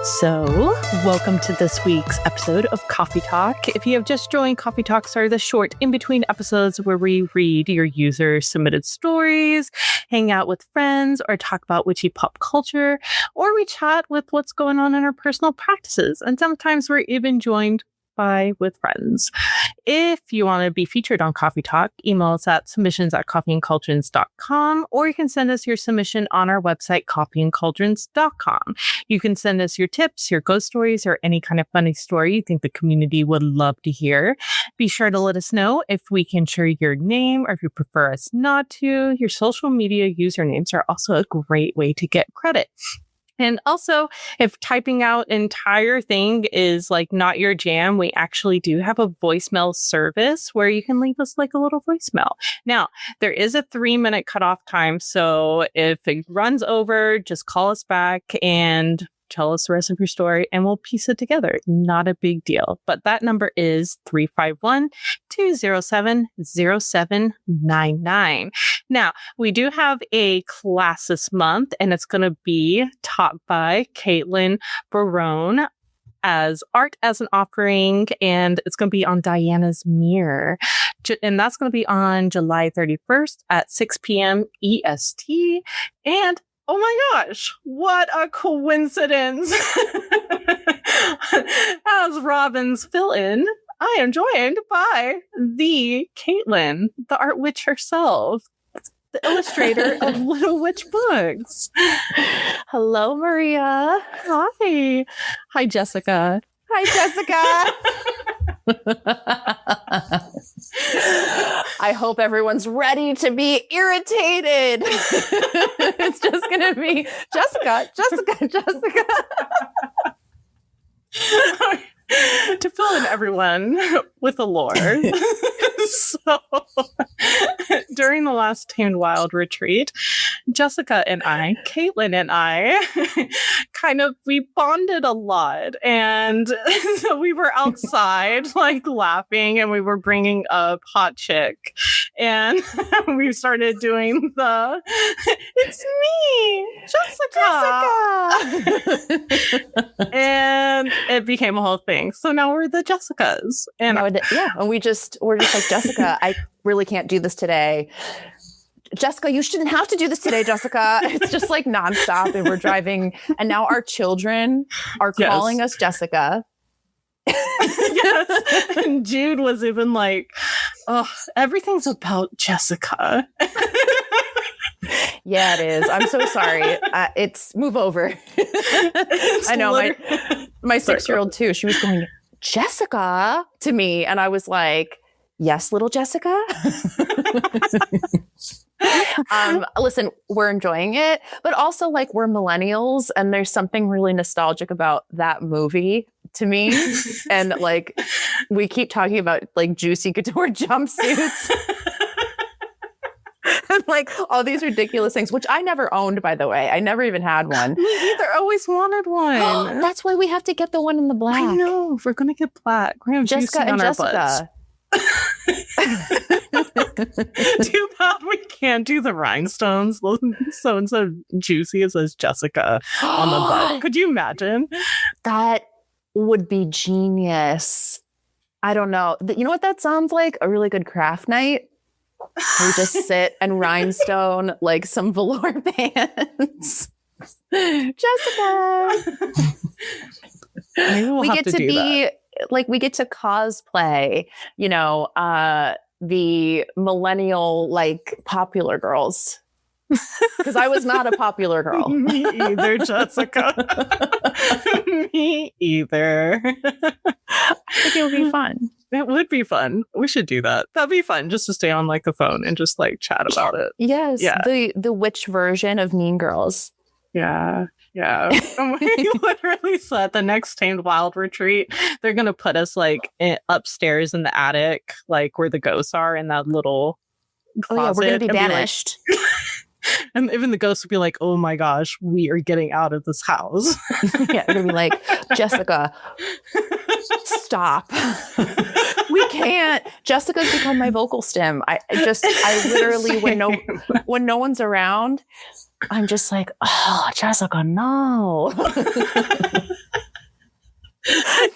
So, welcome to this week's episode of Coffee Talk. If you have just joined, Coffee Talks are the short in-between episodes where we read your user-submitted stories, hang out with friends, or talk about witchy pop culture, or we chat with what's going on in our personal practices. And sometimes we're even joined with friends. If you want to be featured on Coffee Talk, email us at submissions@coffeeandcauldrons.com, or you can send us your submission on our website, coffeeandcauldrons.com. You can send us your tips, your ghost stories, or any kind of funny story you think the community would love to hear. Be sure to let us know if we can share your name, or if you prefer us not to. Your social media usernames are also a great way to get credit. And also, if typing out an entire thing is like not your jam, we actually do have a voicemail service where you can leave us like a little voicemail. Now, there is a 3-minute cutoff time. So if it runs over, just call us back and tell us the rest of your story and we'll piece it together. Not a big deal. But that number is 351-207-0799. Now, we do have a class this month, and it's going to be taught by Caitlyn Barone as art as an offering, and it's going to be on Diana's Mirror. And that's going to be on July 31st at 6 p.m. EST. And oh my gosh, what a coincidence. As Robyn's fill-in, I am joined by the Caitlyn, the art witch herself, the illustrator of Little Witch books. Hello, Maria. Hi. Hi, Jessica. Hi, Jessica. I hope everyone's ready to be irritated. It's just going to be Jessica. To fill in everyone with a lore. So, during the last Tamed Wild retreat, Jessica and I, Caitlyn and I, we bonded a lot. And so we were outside, like, laughing, and we were bringing up Hot Chick. And we started doing the, it's me, Jessica. And it became a whole thing. So now we're the Jessicas. And and we're just like, Jessica, I really can't do this today. Jessica, you shouldn't have to do this today, Jessica. It's just like nonstop, and we're driving. And now our children are calling us Jessica. Yes. And Jude was even like, oh, everything's about Jessica. Yeah, it is. I'm so sorry. It's move over. I know my 6-year-old too. She was going, Jessica, to me. And I was like, yes, little Jessica. Listen, we're enjoying it, but also like we're millennials, and there's something really nostalgic about that movie to me. And like, we keep talking about like juicy couture jumpsuits. And like all these ridiculous things, which I never owned, by the way. I never even had one. Me either. Always wanted one. That's why we have to get the one in the black. I know. If we're going to get black, we're going to have Jessica juicy on and our Jessica. Butts. Too bad we can't do the rhinestones. So instead of juicy, it says Jessica on the butt. Could you imagine? That would be genius. I don't know. You know what that sounds like? A really good craft night. We just sit and rhinestone like some velour pants. Jessica. We get to be that. Like, we get to cosplay, the millennial, like, popular girls. Because I was not a popular girl. Me either, Jessica. Me either. I think it would be fun. It would be fun. We should do that. That'd be fun, just to stay on like the phone and just like chat about it. Yes. Yeah. The witch version of Mean Girls. Yeah. Yeah. We literally said the next Tamed Wild retreat, they're going to put us like upstairs in the attic, like where the ghosts are in that little closet. Oh yeah, we're going to be banished. And even the ghosts would be like, oh my gosh, we are getting out of this house. Yeah, they're going to be like, Jessica, stop. We can't. Jessica's become my vocal stem. I literally, when no one's around, I'm just like, oh, Jessica, no.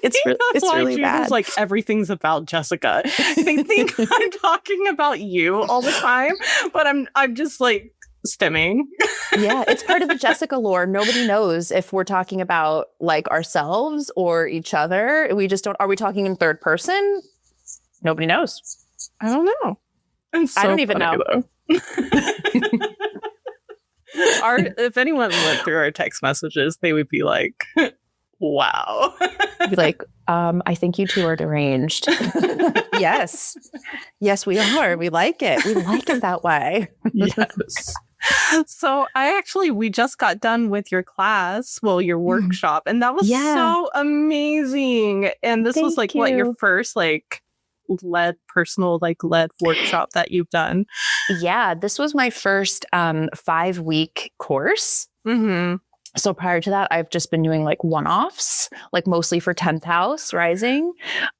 That's why really June bad. was like, everything's about Jessica. They think I'm talking about you all the time, but I'm just like stimming. Yeah, it's part of the Jessica lore. Nobody knows if we're talking about like ourselves or each other. We just don't. Are we talking in third person? Nobody knows. I don't know. I don't even know. If anyone went through our text messages, they would be like, wow. Be like, I think you two are deranged. Yes, we are. We like it. We like it that way. Yes. So we just got done with your class, your workshop, and that was so amazing. And this was like, what, your first like led workshop that you've done? Yeah, this was my first 5-week course. Mm-hmm. So prior to that, I've just been doing like one-offs, like mostly for 10th house rising,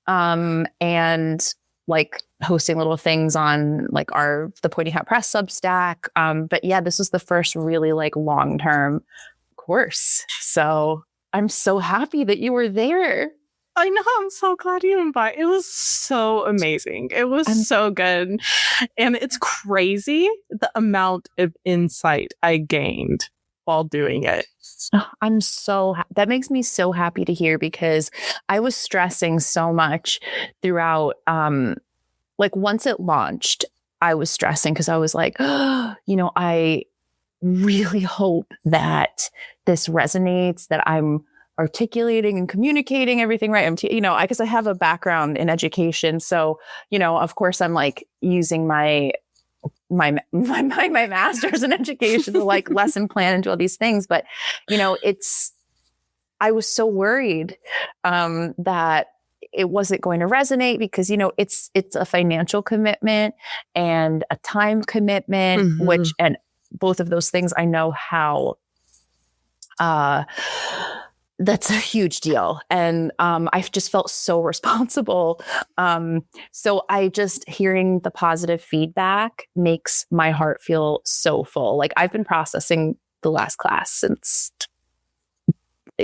and like hosting little things on like the Pointy Hat Press Substack. But yeah, this was the first really like long-term course. So I'm so happy that you were there. I know. I'm so glad you invited. It was so amazing. It was so good. And it's crazy the amount of insight I gained while doing it. I'm so that makes me so happy to hear, because I was stressing so much throughout. Like once it launched, I was stressing because I was like, I really hope that this resonates, that I'm articulating and communicating everything right. Because I have a background in education, so of course I'm like using my master's in education to like lesson plan and do all these things. But, I was so worried that it wasn't going to resonate because, it's a financial commitment and a time commitment, which, and both of those things I know how, that's a huge deal. And I've just felt so responsible. So hearing the positive feedback makes my heart feel so full. Like I've been processing the last class since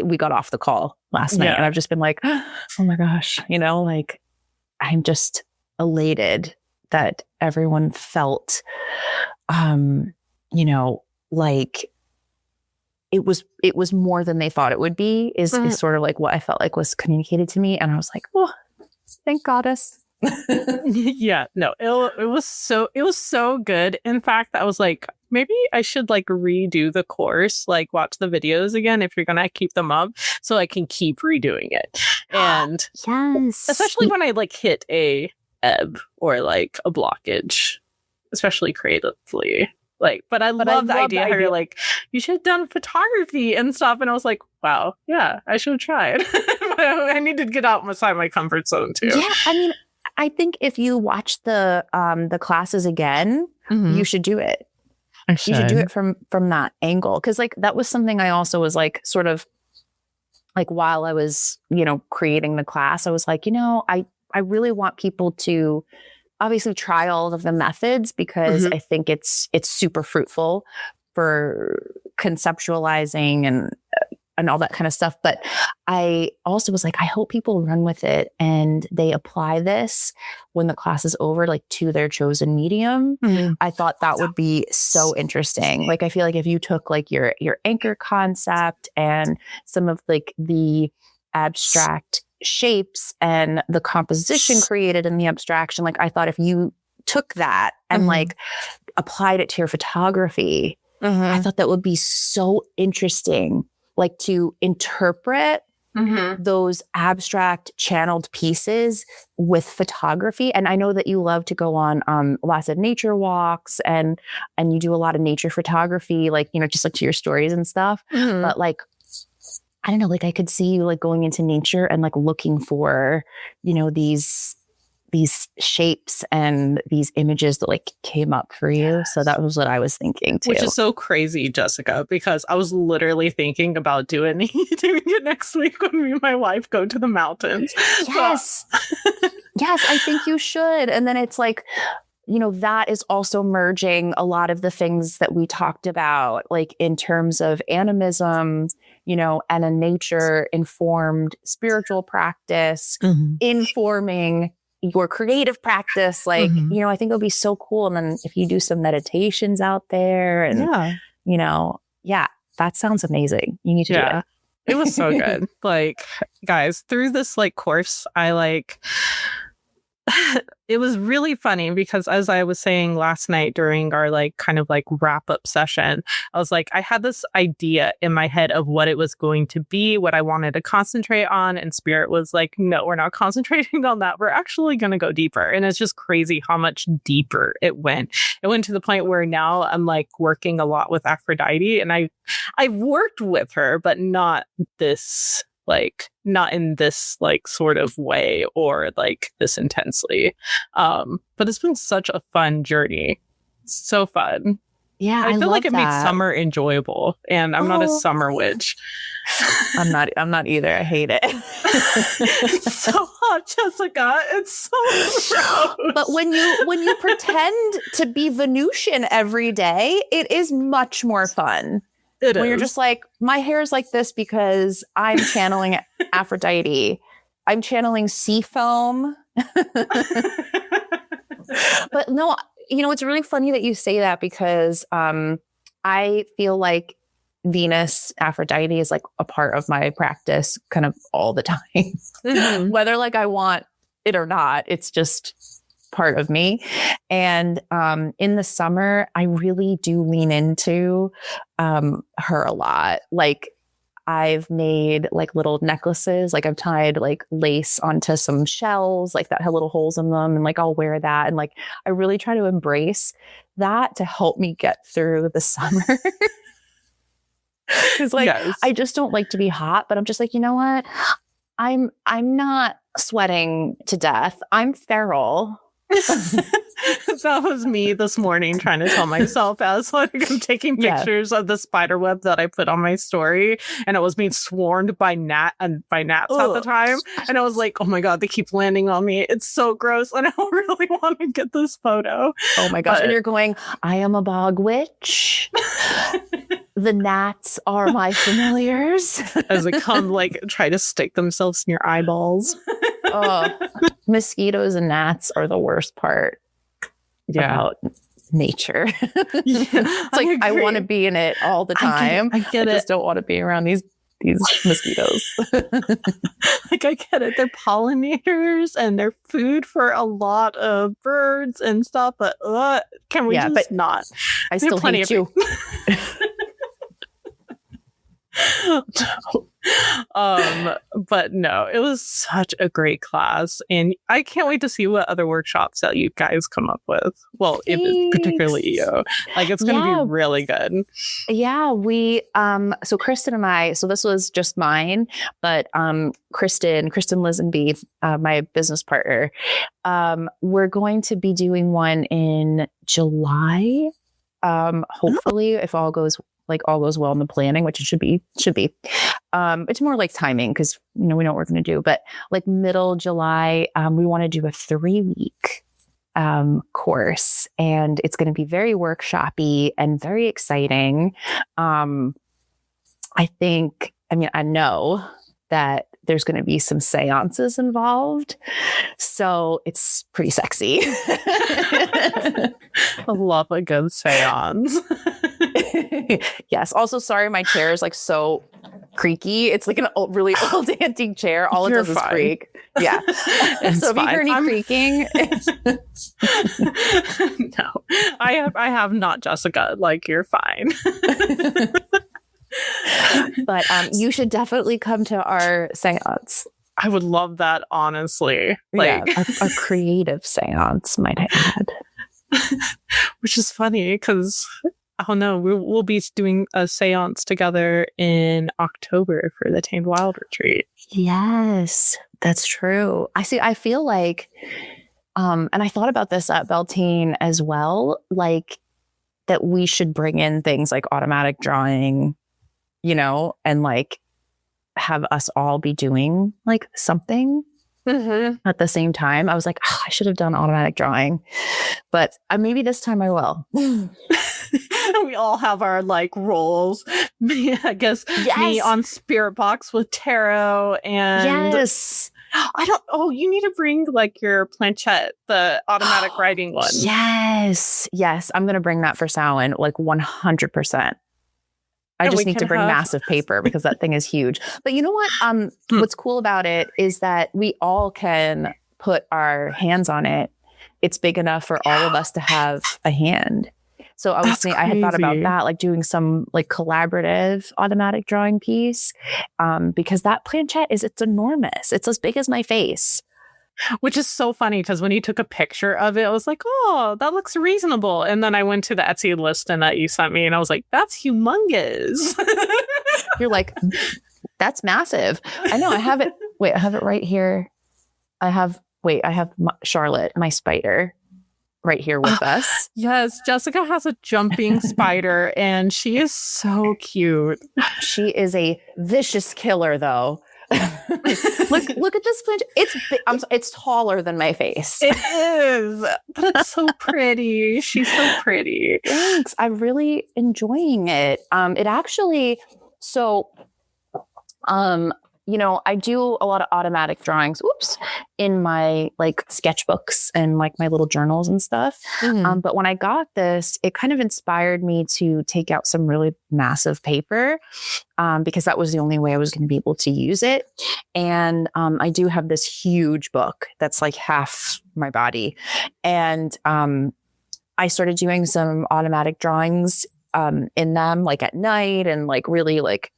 we got off the call last night. And I've just been like, oh my gosh, like I'm just elated that everyone felt, like it was more than they thought it would be is sort of like what I felt like was communicated to me. And I was like, oh, thank goddess. Yeah, no, it was so good. In fact, I was like, maybe I should like redo the course, like watch the videos again if you're gonna keep them up, so I can keep redoing it. And yes, especially when I like hit a ebb or like a blockage, especially creatively. Like, but I love the idea how you're like, you should have done photography and stuff. And I was like, wow, yeah, I should have tried. I need to get outside my comfort zone too. Yeah, I mean, I think if you watch the classes again, you should do it. You should do it from that angle, because like that was something I also was like sort of like while I was creating the class, I was like, I really want people to obviously try all of the methods, because I think it's super fruitful for conceptualizing and all that kind of stuff. But I also was like, I hope people run with it and they apply this when the class is over, like to their chosen medium. I thought that would be so interesting. Like, I feel like if you took like your anchor concept and some of like the abstract shapes and the composition created in the abstraction, like I thought if you took that and like applied it to your photography, I thought that would be so interesting, like to interpret those abstract channeled pieces with photography. And I know that you love to go on lots of nature walks and you do a lot of nature photography, like just like to your stories and stuff. But like, I don't know, like I could see you like going into nature and like looking for, these shapes and these images that like came up for you. So that was what I was thinking too. Which is so crazy, Jessica, because I was literally thinking about doing it next week when me and my wife go to the mountains. Yes. Yes, I think you should. And then it's like, that is also merging a lot of the things that we talked about, like in terms of animism, and a nature informed spiritual practice, informing your creative practice. Like, I think it'll be so cool. And then if you do some meditations out there and, that sounds amazing. You need to do it. It was so good. Like, guys, through this course, I it was really funny because as I was saying last night during our kind of wrap up session, I was like, I had this idea in my head of what it was going to be, what I wanted to concentrate on. And Spirit was like, no, we're not concentrating on that. We're actually going to go deeper. And it's just crazy how much deeper it went. It went to the point where now I'm working a lot with Aphrodite, and I've worked with her, but not this not in this sort of way or this intensely. But it's been such a fun journey. So fun. Yeah, I feel like it made summer enjoyable, and I'm not a summer witch. I'm not either. I hate it. It's so hot, Jessica. It's so gross. But when you pretend to be Venusian every day, it is much more fun. When you're just like, my hair is like this because I'm channeling Aphrodite. I'm channeling sea foam. But no, it's really funny that you say that because I feel like Venus, Aphrodite is a part of my practice kind of all the time. Whether I want it or not, it's just part of me. And in the summer, I really do lean into her a lot. I've made little necklaces, I've tied lace onto some shells that have little holes in them, and I'll wear that. And I really try to embrace that to help me get through the summer. Because I just don't like to be hot, but I'm just you know what? I'm not sweating to death. I'm feral. That was me this morning trying to tell myself as I'm taking pictures of the spider web that I put on my story, and it was being swarmed by gnats at the time, and I was like, oh my god, they keep landing on me. It's so gross, and I don't really want to get this photo. Oh my gosh. And you're going, I am a bog witch. The gnats are my familiars. As they come try to stick themselves in your eyeballs. Oh, mosquitoes and gnats are the worst part about nature. It's I want to be in it all the time. I get it. I just don't want to be around these mosquitoes. I get it. They're pollinators and they're food for a lot of birds and stuff, but can we just not? I still hate you. But no, it was such a great class, and I can't wait to see what other workshops that you guys come up with. Well, if it's particularly you, it's going to be really good. Yeah, we so Kristen and I, so this was just mine, but Kristen Lisenby, my business partner, we're going to be doing one in July. Hopefully, if all goes well in the planning, which it should be. It's more timing because, we know what we're going to do, but middle July, we want to do a 3-week course, and it's going to be very workshopy and very exciting. I know that there's going to be some seances involved, so it's pretty sexy. I love a good seance. Yes. Also, sorry, my chair is so creaky. It's an really old antique chair. All it does is creak. Yeah. So if you hear any creaking, no, I have not, Jessica. You're fine. But you should definitely come to our seance. I would love that, honestly. A creative seance, might I add. Which is funny because, I don't know, we'll be doing a seance together in October for the Tamed Wild retreat. Yes, that's true. I feel and I thought about this at Beltane as well, that we should bring in things like automatic drawing, and have us all be doing something at the same time. I was like, I should have done automatic drawing, but maybe this time I will. We all have our like roles. I guess me on Spirit Box with tarot and you need to bring like your planchette, the automatic writing one. Yes. I'm going to bring that for Samhain, like 100%. I just need to bring massive paper because that thing is huge. But you know what? What's cool about it is that we all can put our hands on it. It's big enough for all of us to have a hand. So I was I had thought about that, like doing some like collaborative automatic drawing piece, because that planchette it's enormous. It's as big as my face. Which is so funny because when you took a picture of it, I was like, oh, that looks reasonable. And then I went to the Etsy listing that you sent me and I was like, that's humongous. You're like, that's massive. I know. I have it. Wait, I have it right here. I have Charlotte, my spider, right here with us. Yes, Jessica has a jumping spider and she is so cute. She is a vicious killer though. look at this plant. It's big. It's taller than my face. It is, but it's so pretty. She's so pretty. Thanks. I'm really enjoying it. It actually, I do a lot of automatic drawings, in my like sketchbooks and like my little journals and stuff. But when I got this, it kind of inspired me to take out some really massive paper, because that was the only way I was going to be able to use it. And I do have this huge book that's like half my body. And I started doing some automatic drawings in them, like at night and like really like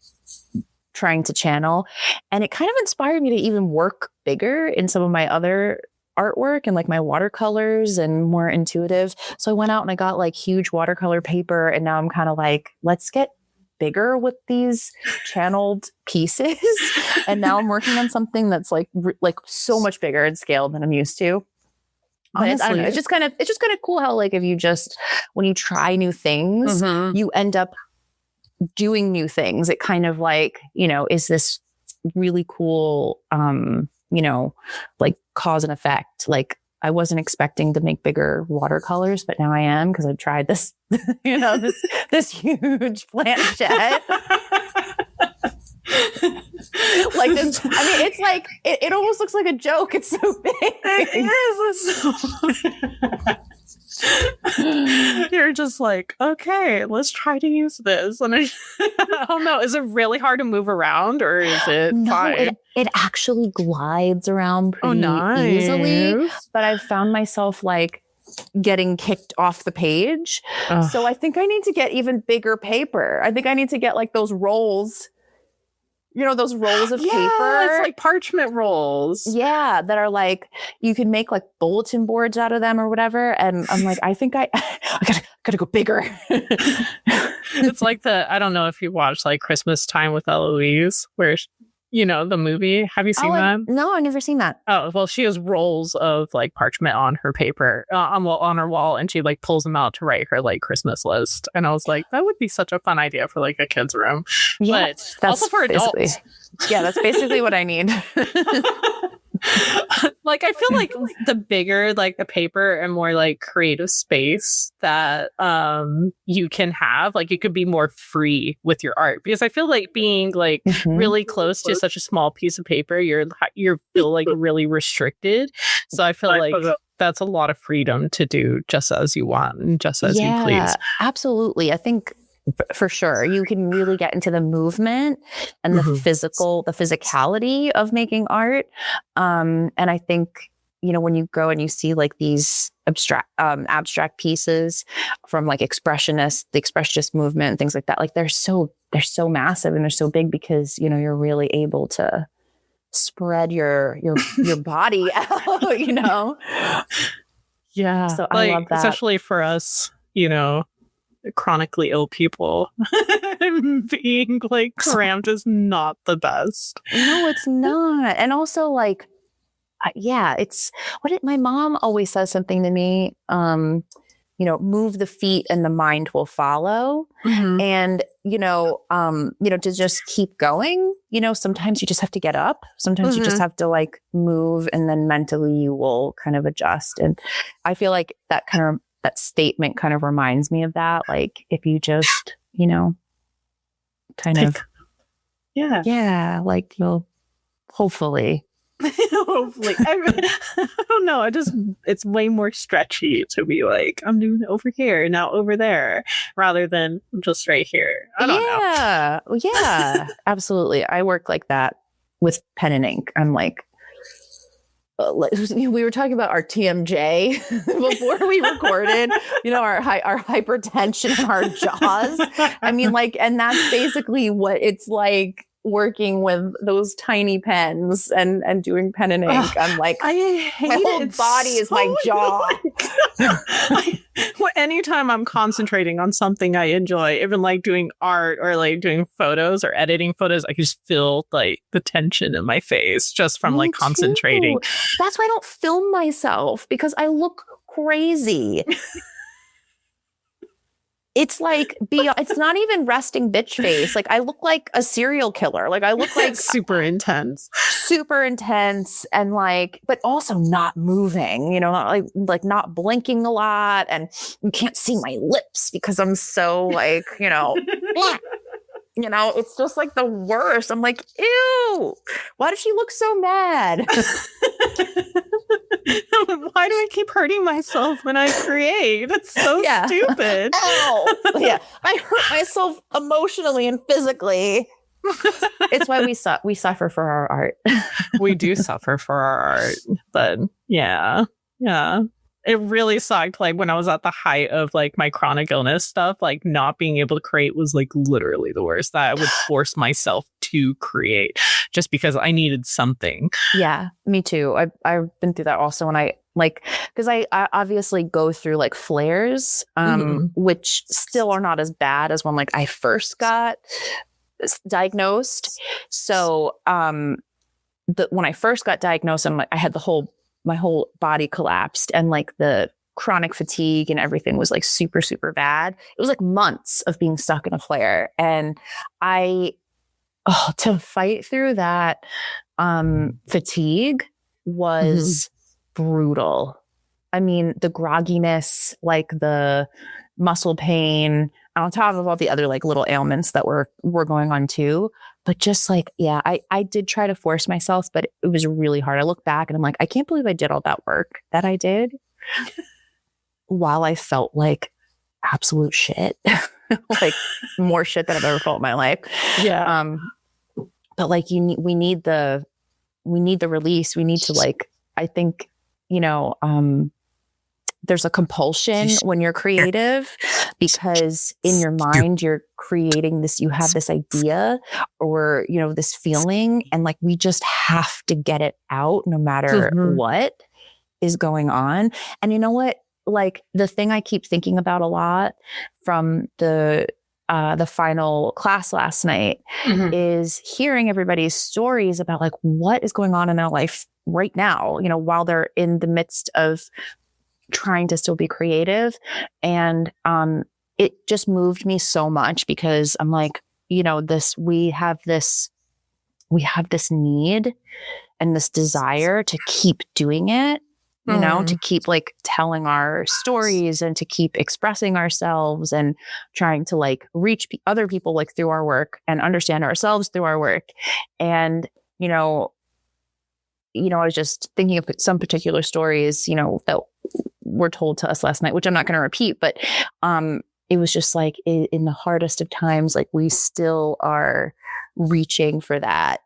trying to channel. And it kind of inspired me to even work bigger in some of my other artwork and like my watercolors and more intuitive. So I went out and I got like huge watercolor paper. And now I'm kind of like, let's get bigger with these channeled pieces. And now I'm working on something that's like so much bigger in scale than I'm used to. Honestly, I don't know, it's just kind of cool how like if you just, when you try new things, you end up doing new things. It kind of like, is this really cool, like cause and effect. Like I wasn't expecting to make bigger watercolors, but now I am because I've tried this, this huge planchette. Like this, it's like it almost looks like a joke. It's so big. It is. You're just like, okay, let's try to use this. And I don't know, is it really hard to move around or is it fine? It actually glides around pretty easily. But I've found myself like getting kicked off the page. So I think I need to get even bigger paper. I think I need to get like those rolls. Those rolls of paper. It's like parchment rolls. Yeah, that are like, you can make like bulletin boards out of them or whatever. And I'm like, I think I gotta go bigger. It's like I don't know if you watched like Christmas Time with Eloise, where the movie. Have you seen that? No, I've never seen that. Oh, well, she has rolls of like parchment on her paper, on her wall, and she like pulls them out to write her like Christmas list. And I was like, that would be such a fun idea for like a kid's room. Yeah, but also for adults. Yeah, that's basically what I need. Like I feel like the bigger like the paper and more like creative space that you can have, like you could be more free with your art, because I feel like being like really close to such a small piece of paper, you feel like really restricted. So I feel like that's a lot of freedom to do just as you want and just as you please. Absolutely. I think for sure you can really get into the movement and the physicality of making art. And I think, when you go and you see like these abstract pieces from like the expressionist movement and things like that, like they're so massive and they're so big because, you're really able to spread your body out, Yeah. So I love that. Especially for us, chronically ill people. Being like cramped is not the best. No, it's not. And also like, it's my mom always says something to me, move the feet and the mind will follow. And, to just keep going. sometimes you just have to get up. Sometimes you just have to like move, and then mentally you will kind of adjust. And I feel like that statement kind of reminds me of that. Like if you just, yeah, like you'll hopefully. Hopefully. I don't know. It's way more stretchy to be like, I'm doing it over here, now over there, rather than just right here. I don't know. Yeah, absolutely. I work like that with pen and ink. I'm like, we were talking about our TMJ before we recorded, our hypertension in our jaws. I mean, like, and that's basically what it's like working with those tiny pens and doing pen and ink. I'm like, I hate my whole body is my jaw. Anytime I'm concentrating on something I enjoy, even like doing art or like doing photos or editing photos, I can just feel like the tension in my face just from like concentrating. That's why I don't film myself, because I look crazy. It's like, it's not even resting bitch face. Like I look like a serial killer. Like I look like super intense, and like, but also not moving, not like not blinking a lot. And you can't see my lips because I'm so like, it's just like the worst. I'm like, ew, why does she look so mad? Why do I keep hurting myself when I create? It's so stupid. Ow. Yeah, I hurt myself emotionally and physically. It's why we suffer for our art. We do suffer for our art, but yeah. It really sucked. Like when I was at the height of like my chronic illness stuff, like not being able to create was like literally the worst. That I would force myself to create just because I needed something. Yeah, me too. I've been through that also. When I like, because I obviously go through like flares, which still are not as bad as when like I first got diagnosed. So when I first got diagnosed, I'm like, I had my whole body collapsed, and like the chronic fatigue and everything was like super, super bad. It was like months of being stuck in a flare. And to fight through that fatigue was brutal. I mean, the grogginess, like the muscle pain, on top of all the other like little ailments that were going on too. But just like, yeah, I did try to force myself, but it was really hard. I look back and I'm like, I can't believe I did all that work that I did while I felt like absolute shit, like more shit than I've ever felt in my life. Yeah. But like we need the release. We need to like, I think, there's a compulsion when you're creative, because in your mind, you're creating this, you have this idea or, this feeling, and like, we just have to get it out no matter what is going on. And you know what? Like the thing I keep thinking about a lot from the final class last night is hearing everybody's stories about like what is going on in their life right now, while they're in the midst of trying to still be creative. And it just moved me so much, because I'm like, we have this need and this desire to keep doing it, to keep like telling our stories and to keep expressing ourselves and trying to like reach other people like through our work and understand ourselves through our work. And, I was just thinking of some particular stories, that were told to us last night, which I'm not going to repeat, but it was just like in the hardest of times, like we still are reaching for that.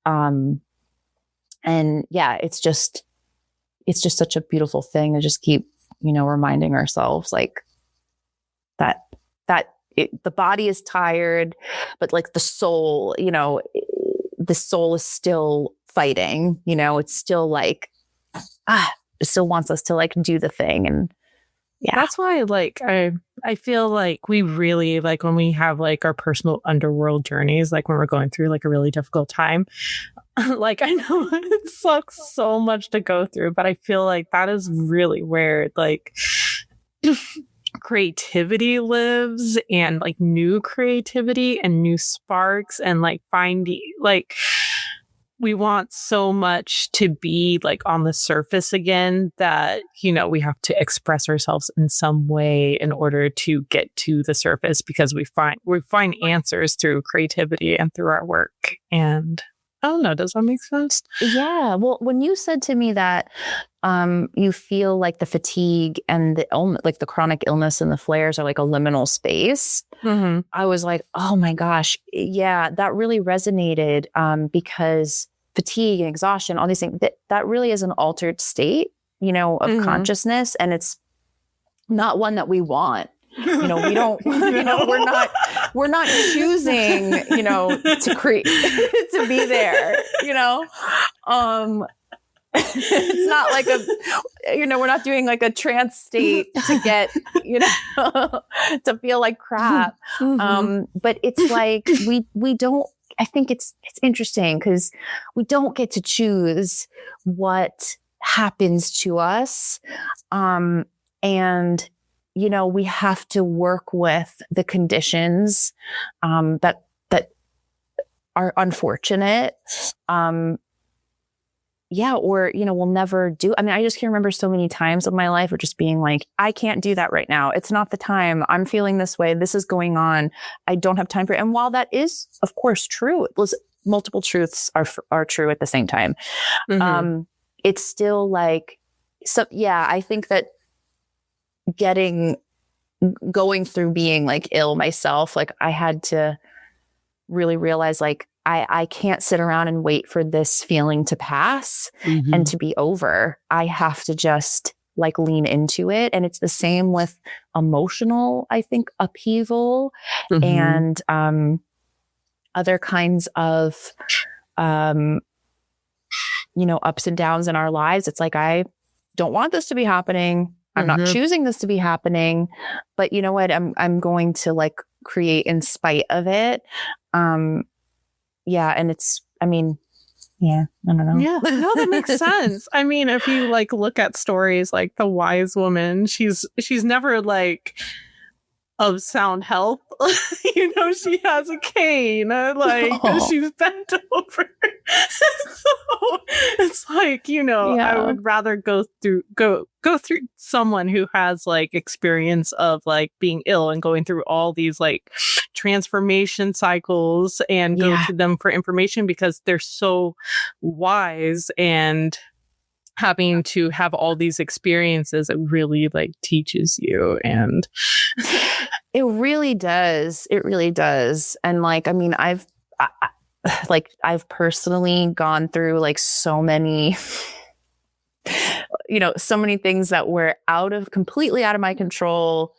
And yeah, it's just such a beautiful thing to just keep, reminding ourselves like that the body is tired, but like the soul, the soul is still fighting, it's still like, it still wants us to like do the thing. And yeah, that's why like I feel like we really like when we have like our personal underworld journeys, like when we're going through like a really difficult time, like I know it sucks so much to go through, but I feel like that is really where like creativity lives, and like new creativity and new sparks, and like finding like we want so much to be like on the surface again that, you know, we have to express ourselves in some way in order to get to the surface, because we find answers through creativity and through our work. And I don't know, does that make sense? Yeah. Well, when you said to me that you feel like the fatigue and the illness, like the chronic illness and the flares are like a liminal space, I was like, oh my gosh, yeah, that really resonated because fatigue and exhaustion, all these things, that really is an altered state, you know, of consciousness, and it's not one that we want. You know, we don't, you know, we're not choosing, you know, to create, to be there, you know? It's not like you know, we're not doing like a trance state to get, you know, to feel like crap. But it's like, we don't, I think it's interesting because we don't get to choose what happens to us. And, you know, we have to work with the conditions that are unfortunate. Yeah, or, you know, we'll never do. I mean, I just can remember so many times of my life of just being like, I can't do that right now. It's not the time. I'm feeling this way. This is going on. I don't have time for it. And while that is, of course, true, multiple truths are true at the same time. It's still like, so yeah, I think that going through being like ill myself, like I had to really realize like, I can't sit around and wait for this feeling to pass and to be over. I have to just like lean into it. And it's the same with emotional, I think, upheaval and other kinds of, you know, ups and downs in our lives. It's like, I don't want this to be happening. I'm not choosing this to be happening, but you know what? I'm going to like create in spite of it. Yeah. And it's, I mean, yeah, I don't know. Yeah, no, that makes sense. I mean, if you like look at stories like the wise woman, she's never like of sound health. You know, she has a cane, like she's bent over. So it's like, you know, I would rather go through someone who has like experience of like being ill and going through all these like transformation cycles and go to them for information, because they're so wise, and having to have all these experiences, it really like teaches you. And it really does. It really does. And like, I mean, I've personally gone through like so many, you know, so many things that were completely out of my control,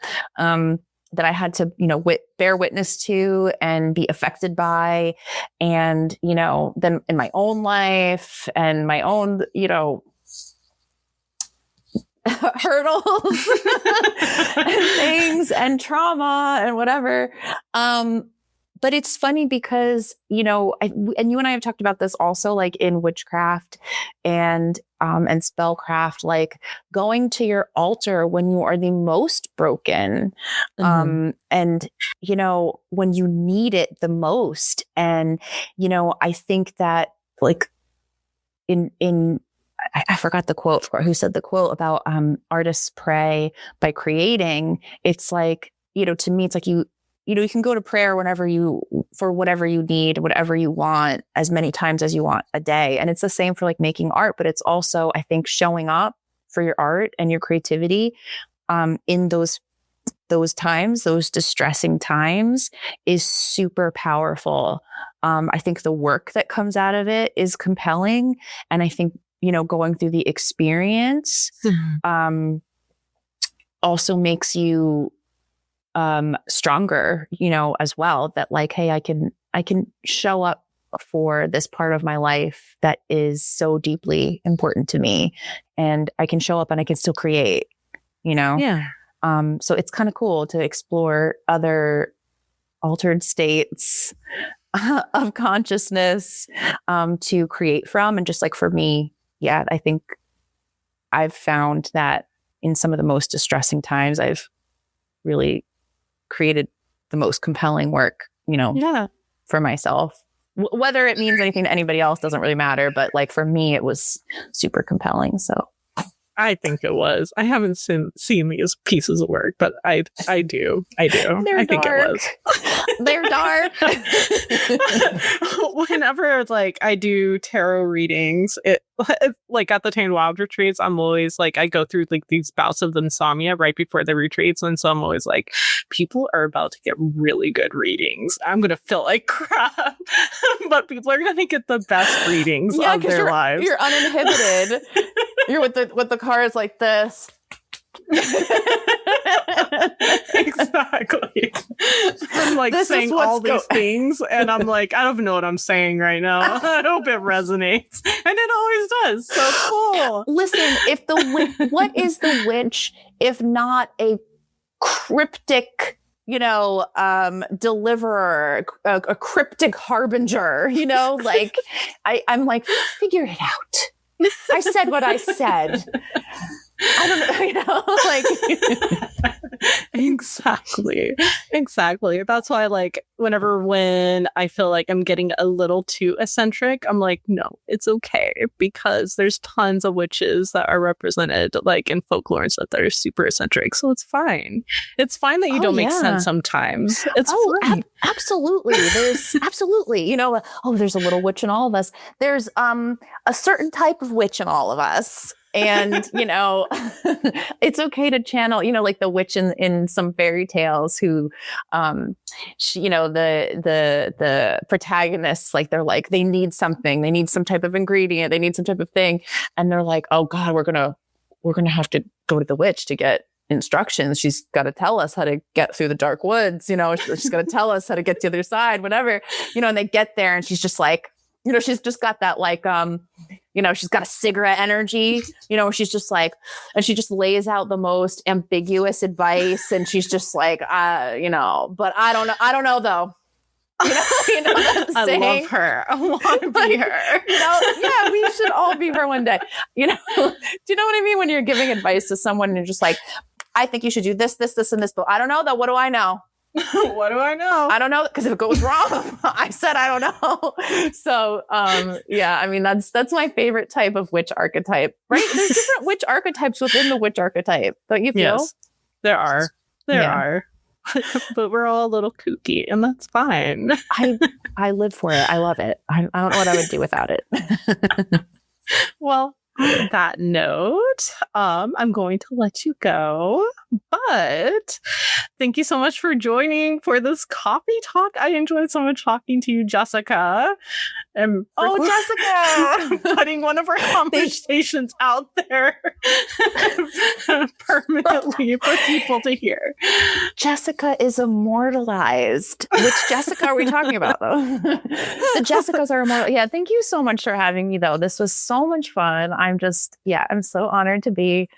that I had to, you know, bear witness to and be affected by. And, you know, then in my own life and my own, you know, hurdles and things and trauma and whatever. But it's funny because, you know, and you and I have talked about this also, like in witchcraft and spellcraft, like going to your altar when you are the most broken, and, you know, when you need it the most. And, you know, I think that like I forgot the quote who said the quote about, artists pray by creating. It's like, you know, to me, it's like you know, you can go to prayer for whatever you need, whatever you want, as many times as you want a day. And it's the same for like making art, but it's also, I think, showing up for your art and your creativity, in those times, those distressing times, is super powerful. I think the work that comes out of it is compelling. And I think, you know, going through the experience, also makes you, stronger, you know, as well, that like, hey, I can show up for this part of my life that is so deeply important to me, and I can show up and I can still create, you know? Yeah. So it's kind of cool to explore other altered states of consciousness, to create from. And just like for me, yeah, I think I've found that in some of the most distressing times, I've really created the most compelling work, for myself. Whether it means anything to anybody else doesn't really matter, but like for me, it was super compelling. So I think it was. I haven't seen these pieces of work, but I do. They're I think dark. it was. They're dark. Whenever like I do tarot readings, it like at the Tane Wild retreats, I'm always like I go through like these bouts of insomnia right before the retreats, and so I'm always like, people are about to get really good readings. I'm gonna feel like crap, but people are gonna get the best readings of their lives. You're uninhibited. You're with the cards like this. Exactly. I'm like saying all these things, and I'm like, I don't even know what I'm saying right now. I hope it resonates, and it always does. So cool. Listen, what is the witch if not a cryptic, deliverer, a cryptic harbinger? Like I'm like, figure it out. I said what I said. I don't know, like Exactly. That's why, like, when I feel like I'm getting a little too eccentric, I'm like, no, it's okay, because there's tons of witches that are represented, like, in folklore and stuff that are super eccentric. So it's fine. It's fine that you don't make sense sometimes. It's fine. Absolutely. There's absolutely, there's a little witch in all of us. There's a certain type of witch in all of us. And, it's okay to channel, like the witch in some fairy tales who, the protagonists, like, they need something, they need some type of ingredient, they need some type of thing. And they're like, oh God, we're going to have to go to the witch to get instructions. She's got to tell us how to get through the dark woods. She's got to tell us how to get to the other side, whatever, and they get there and she's just like, she's just got that like, she's got a cigarette energy, where she's just like, and she just lays out the most ambiguous advice. And she's just like, but I don't know though. What I'm I love her. I want to be her. Yeah, we should all be her one day. Do you know what I mean? When you're giving advice to someone and you're just like, I think you should do this, this, this, and this, but I don't know though. What do I know? What do I know? I don't know, because if it goes wrong, I said I don't know. So, yeah, I mean that's my favorite type of witch archetype, right? There's different witch archetypes within the witch archetype, don't you feel? Yes, there are. There are. But we're all a little kooky, and that's fine. I live for it. I love it. I don't know what I would do without it. Well, on that note, I'm going to let you go, but thank you so much for joining for this coffee talk. I enjoyed so much talking to you, Jessica. And Jessica! Putting one of our conversations out there permanently for people to hear. Jessica is immortalized. Which Jessica are we talking about, though? The Jessicas are immortal. Yeah, thank you so much for having me, though. This was so much fun. I'm so honored to be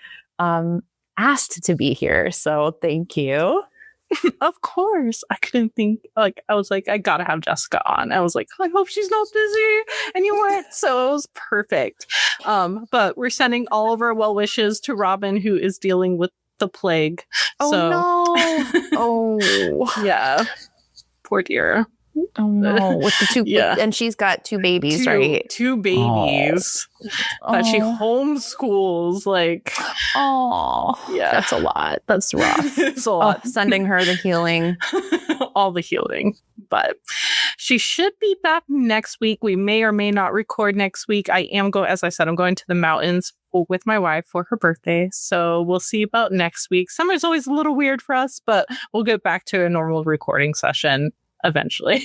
asked to be here. So thank you. Of course. I couldn't think, I was like, I gotta have Jessica on. I was like, I hope she's not busy. And you weren't. So it was perfect. But we're sending all of our well wishes to Robyn, who is dealing with the plague. Oh, no. Oh. Yeah. Poor dear. Oh no! With the two, and she's got two babies, right? Two babies that she homeschools. That's a lot. That's rough. It's a lot. Sending her the healing, all the healing. But she should be back next week. We may or may not record next week. As I said, I'm going to the mountains with my wife for her birthday. So we'll see about next week. Summer's always a little weird for us, but we'll get back to a normal recording session eventually.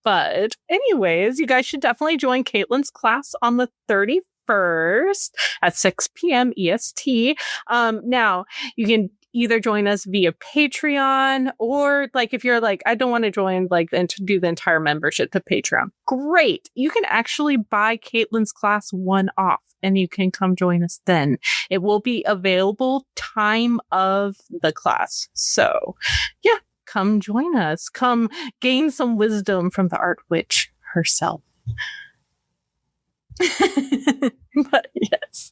But anyways, you guys should definitely join Caitlyn's class on the 31st at 6 p.m. EST. Now, you can either join us via Patreon, or if you're I don't want to join and to do the entire membership to Patreon. Great. You can actually buy Caitlyn's class one off, and you can come join us then. It will be available time of the class. So yeah, come join us. Come gain some wisdom from the art witch herself. But yes,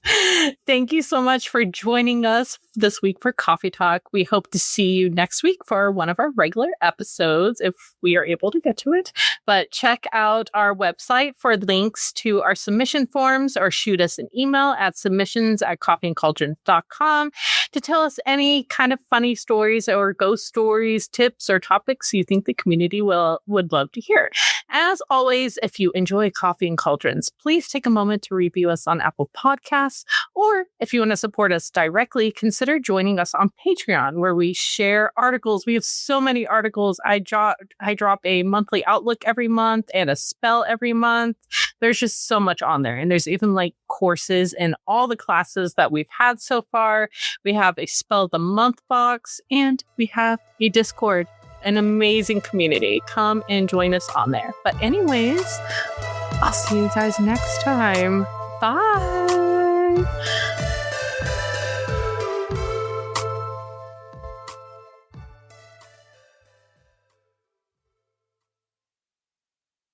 thank you so much for joining us this week for Coffee Talk. We hope to see you next week for one of our regular episodes if we are able to get to it. But check out our website for links to our submission forms or shoot us an email at submissions@coffeeandcauldrons.com to tell us any kind of funny stories or ghost stories, tips, or topics you think the community would love to hear. As always, if you enjoy Coffee and Cauldrons, please take a moment to review us on Apple Podcasts, or if you want to support us directly, consider joining us on Patreon, where we share articles. We have so many articles. I drop a monthly outlook every month and a spell every month. There's just so much on there. And there's even like courses in all the classes that we've had so far. We have a spell of the month box, and we have a Discord, an amazing community. Come and join us on there. But anyways, I'll see you guys next time. Bye.